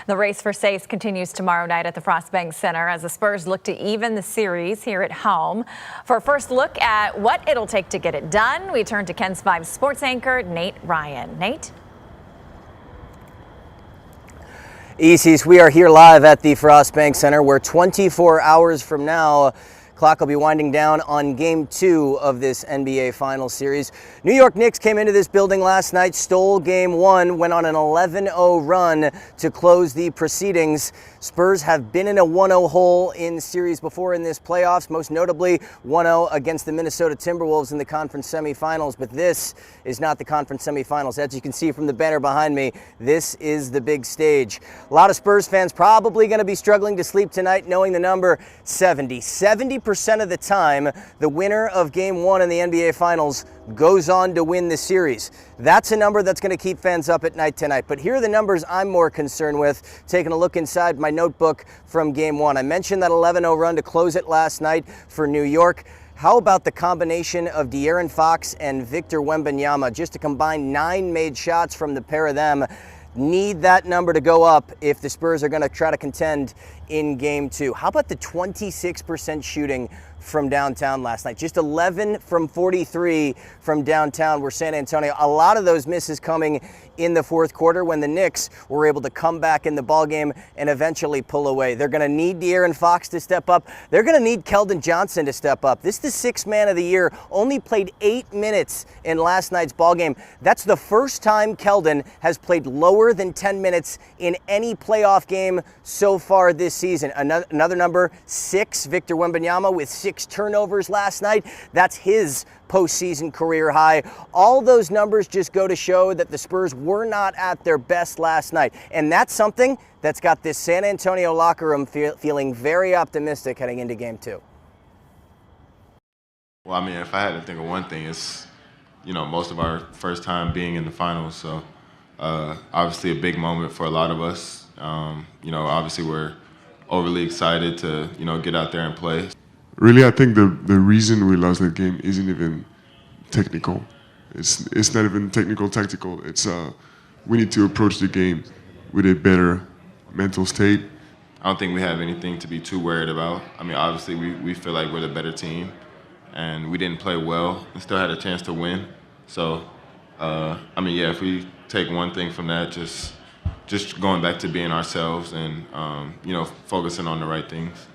The race for safes continues tomorrow night at the Spurs Bank Center as the Spurs look to even the series here at home. For a first look at what it'll take to get it done, we turn to KENS 5 sports anchor Nate Ryan. Nate? Easties, we are here live at the Spurs Bank Center where 24 hours from now, clock will be winding down on Game 2 of this NBA Finals series. New York Knicks came into this building last night, stole Game 1, went on an 11-0 run to close the proceedings. Spurs have been in a 1-0 hole in series before in this playoffs, most notably 1-0 against the Minnesota Timberwolves in the conference semifinals, but this is not the conference semifinals. As you can see from the banner behind me, this is the big stage. A lot of Spurs fans probably going to be struggling to sleep tonight knowing the number 70. 70% of the time, the winner of Game 1 in the NBA Finals goes on to win the series. That's a number that's going to keep fans up at night tonight. But here are the numbers I'm more concerned with, taking a look inside my notebook from Game 1. I mentioned that 11-0 run to close it last night for New York. How about the combination of De'Aaron Fox and Victor Wembanyama? Just a combined 9 made shots from the pair of them. Need that number to go up if the Spurs are going to try to contend in Game 2. How about the 26% shooting from downtown last night? Just 11 from 43 from downtown were San Antonio. A lot of those misses coming in the fourth quarter when the Knicks were able to come back in the ballgame and eventually pull away. They're going to need De'Aaron Fox to step up. They're going to need Keldon Johnson to step up. This is the sixth man of the year, only played 8 minutes in last night's ballgame. That's the first time Keldon has played lower than 10 minutes in any playoff game so far this season. Another number, 6, Victor Wembanyama with 6 turnovers last night. That's his postseason career high. All those numbers just go to show that the Spurs were not at their best last night. And that's something that's got this San Antonio locker room feeling very optimistic heading into Game 2. Well, I mean, if I had to think of one thing, it's, most of our first time being in the finals. So obviously a big moment for a lot of us. Obviously we're overly excited to, get out there and play. Really, I think the reason we lost that game isn't even technical. It's not even technical, tactical. It's we need to approach the game with a better mental state. I don't think we have anything to be too worried about. I mean, obviously we feel like we're the better team, and we didn't play well and still had a chance to win. So, if we take one thing from that, just going back to being ourselves and focusing on the right things.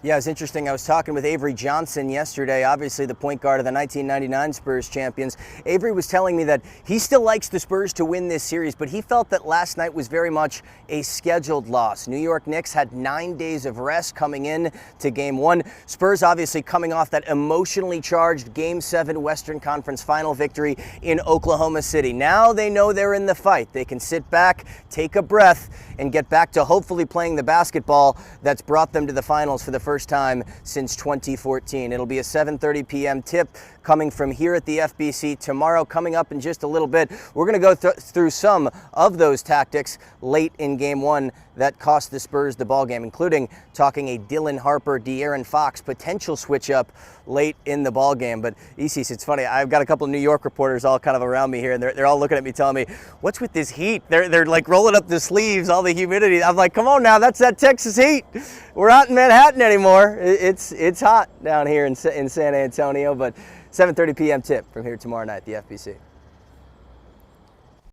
Yeah, it's interesting. I was talking with Avery Johnson yesterday, obviously the point guard of the 1999 Spurs champions. Avery was telling me that he still likes the Spurs to win this series, but he felt that last night was very much a scheduled loss. New York Knicks had 9 days of rest coming in to Game 1. Spurs obviously coming off that emotionally charged Game 7 Western Conference final victory in Oklahoma City. Now they know they're in the fight. They can sit back, take a breath, and get back to hopefully playing the basketball that's brought them to the finals for the first time since 2014. It'll be a 7:30 p.m. tip coming from here at the FBC tomorrow. Coming up in just a little bit, we're going to go through some of those tactics late in Game 1 that cost the Spurs the ball game, including talking a Dylan Harper, De'Aaron Fox potential switch up late in the ball game. But Isis, it's funny, I've got a couple of New York reporters all kind of around me here, and they're all looking at me telling me, what's with this heat? They're like rolling up the sleeves, all the humidity. I'm like, come on now, that's that Texas heat. We're not in Manhattan anymore. It's hot down here in San Antonio, but 7:30 p.m. tip from here tomorrow night at the FBC.